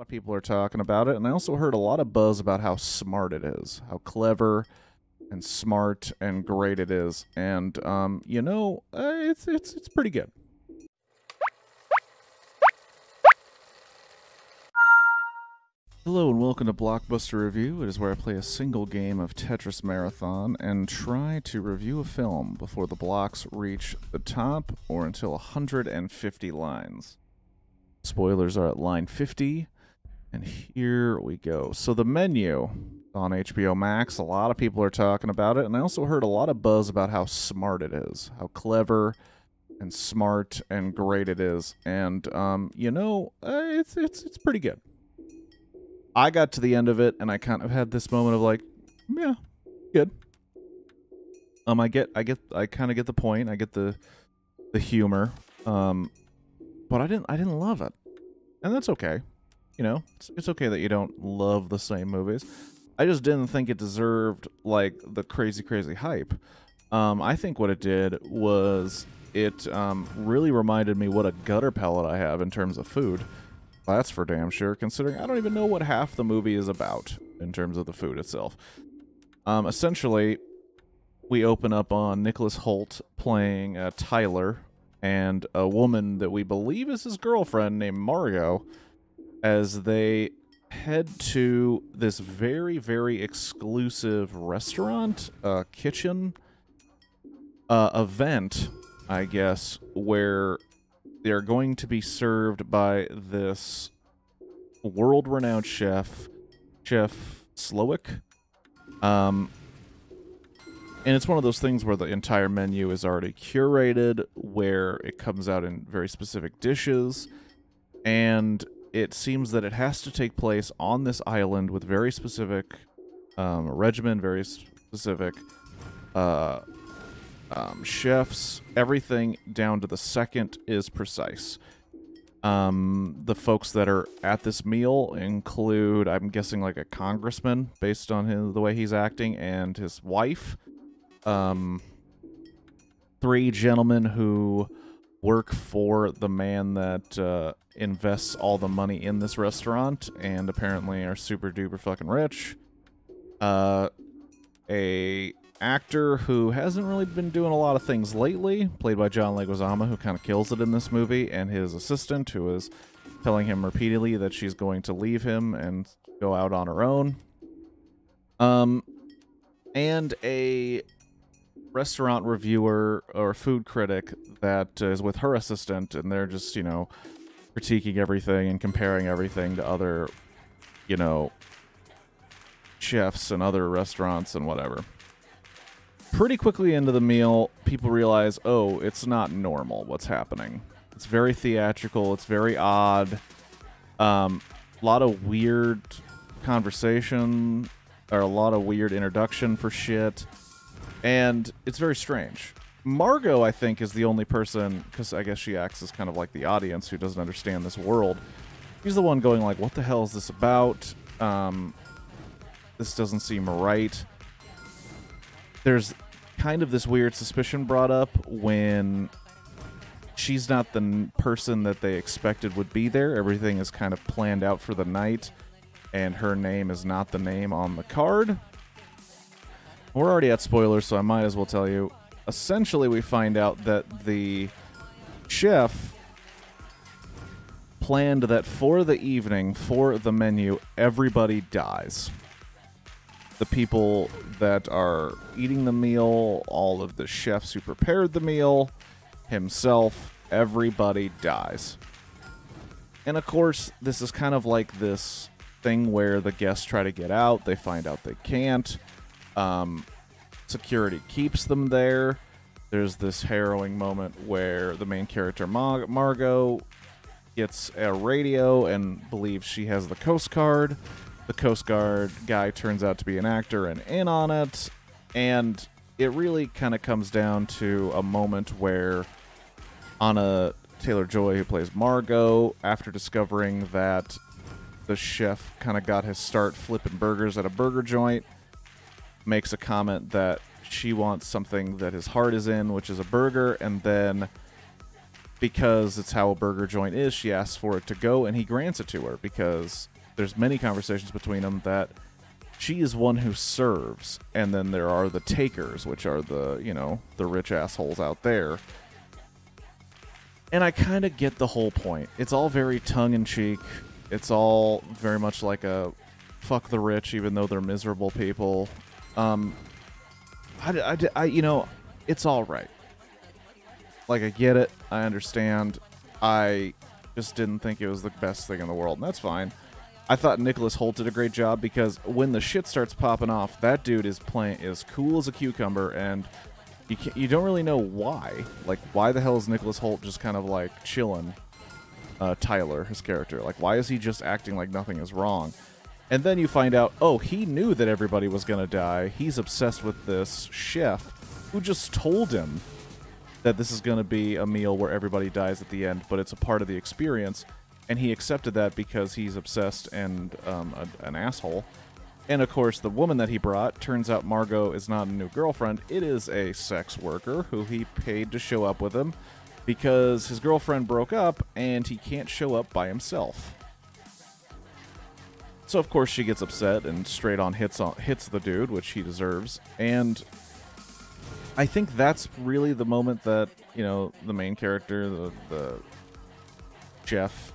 of people are talking about it, and I also heard a lot of buzz about how smart it is, how clever and smart and great it is, and it's pretty good. Hello and welcome to Blockbuster Review. It is where I play a single game of Tetris Marathon and try to review a film before the blocks reach the top or until 150 lines. Spoilers are at line 50, and here we go. So the menu on HBO Max, a lot of people are talking about it, and I also heard a lot of buzz about how smart it is, how clever and smart and great it is, and it's pretty good. I got to the end of it, and I kind of had this moment of like, yeah, good. I kind of get the point. I get the humor, but I didn't love it, and that's okay. You know, it's okay that you don't love the same movies. I just didn't think it deserved like the crazy hype. I think what it did was it really reminded me what a gutter palate I have in terms of food. That's for damn sure, considering I don't even know what half the movie is about in terms of the food itself. Essentially, we open up on Nicholas Hoult playing Tyler and a woman that we believe is his girlfriend named Margot as they head to this very exclusive restaurant, kitchen event, I guess, where they're going to be served by this world-renowned chef, Chef Slowick. And it's one of those things where the entire menu is already curated, where it comes out in very specific dishes, and it seems that it has to take place on this island with very specific regimen, very specific chefs. Everything down to the second is precise. The folks that are at this meal include, I'm guessing, like a congressman based on the way he's acting, and his wife. 3 gentlemen who work for the man that invests all the money in this restaurant and apparently are super duper fucking rich. A actor who hasn't really been doing a lot of things lately, played by John Leguizamo, who kind of kills it in this movie, and his assistant, who is telling him repeatedly that she's going to leave him and go out on her own. And a restaurant reviewer or food critic that is with her assistant, and they're just, critiquing everything and comparing everything to other, chefs and other restaurants and whatever. Pretty quickly into the meal, people realize, oh, it's not normal what's happening. It's very theatrical. It's very odd. A lot of weird conversation, or a lot of weird introduction for shit. And it's very strange. Margot, I think, is the only person, because I guess she acts as kind of like the audience who doesn't understand this world. She's the one going like, what the hell is this about? This doesn't seem right. There's kind of this weird suspicion brought up when she's not the person that they expected would be there. Everything is kind of planned out for the night, and her name is not the name on the card. We're already at spoilers, so I might as well tell you. Essentially, we find out that the chef planned that for the evening, for the menu, everybody dies. The people that are eating the meal, all of the chefs who prepared the meal, himself, everybody dies. And of course, this is kind of like this thing where the guests try to get out, they find out they can't. Security keeps them there. There's this harrowing moment where the main character, Margot, gets a radio and believes she has the Coast Guard. The Coast Guard guy turns out to be an actor and in on it. And it really kind of comes down to a moment where Anna Taylor-Joy, who plays Margot, after discovering that the chef kind of got his start flipping burgers at a burger joint, makes a comment that she wants something that his heart is in, which is a burger, and then because it's how a burger joint is, she asks for it to go, and he grants it to her because there's many conversations between them that she is one who serves, and then there are the takers, which are the, you know, the rich assholes out there. And I kind of get the whole point. It's all very tongue-in-cheek. It's all very much like a fuck the rich, even though they're miserable people. You know, it's all right. Like, I get it. I understand. I just didn't think it was the best thing in the world, and that's fine. I thought Nicholas Hoult did a great job because when the shit starts popping off, that dude is playing as cool as a cucumber, and you don't really know why. Like, why the hell is Nicholas Hoult just kind of like chilling? Tyler, his character, like, why is he just acting like nothing is wrong? And then you find out, oh, he knew that everybody was gonna die. He's obsessed with this chef who just told him that this is gonna be a meal where everybody dies at the end, but it's a part of the experience. And he accepted that because he's obsessed and an asshole. And, of course, the woman that he brought, turns out Margot is not a new girlfriend. It is a sex worker who he paid to show up with him because his girlfriend broke up and he can't show up by himself. So, of course, she gets upset and straight on hits the dude, which he deserves. And I think that's really the moment that, you know, the main character, the chef,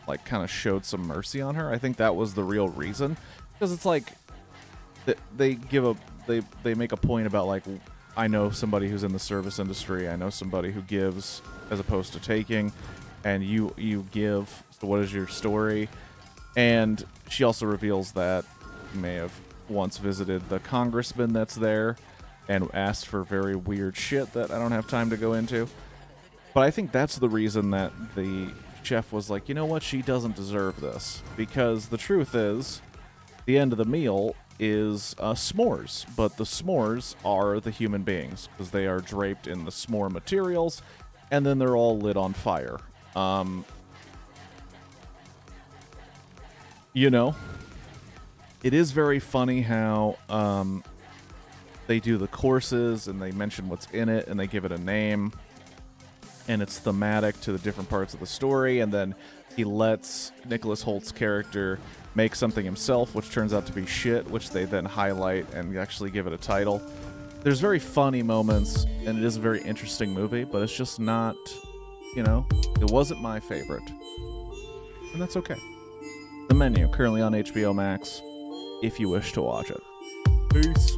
like, kind of showed some mercy on her. I think that was the real reason, because it's like they make a point about, like, I know somebody who's in the service industry, I know somebody who gives as opposed to taking, and you give, so what is your story? And she also reveals that you may have once visited the congressman that's there and asked for very weird shit that I don't have time to go into. But I think that's the reason that the chef was like, you know what, she doesn't deserve this. Because the truth is, the end of the meal is s'mores. But the s'mores are the human beings, because they are draped in the s'more materials, and then they're all lit on fire. You know, it is very funny how they do the courses, and they mention what's in it, and they give it a name. And it's thematic to the different parts of the story, and then he lets Nicholas Holt's character make something himself, which turns out to be shit, which they then highlight and actually give it a title. There's very funny moments, and it is a very interesting movie, but it's just not, you know, it wasn't my favorite. And that's okay. The Menu, currently on HBO Max, if you wish to watch it. Peace.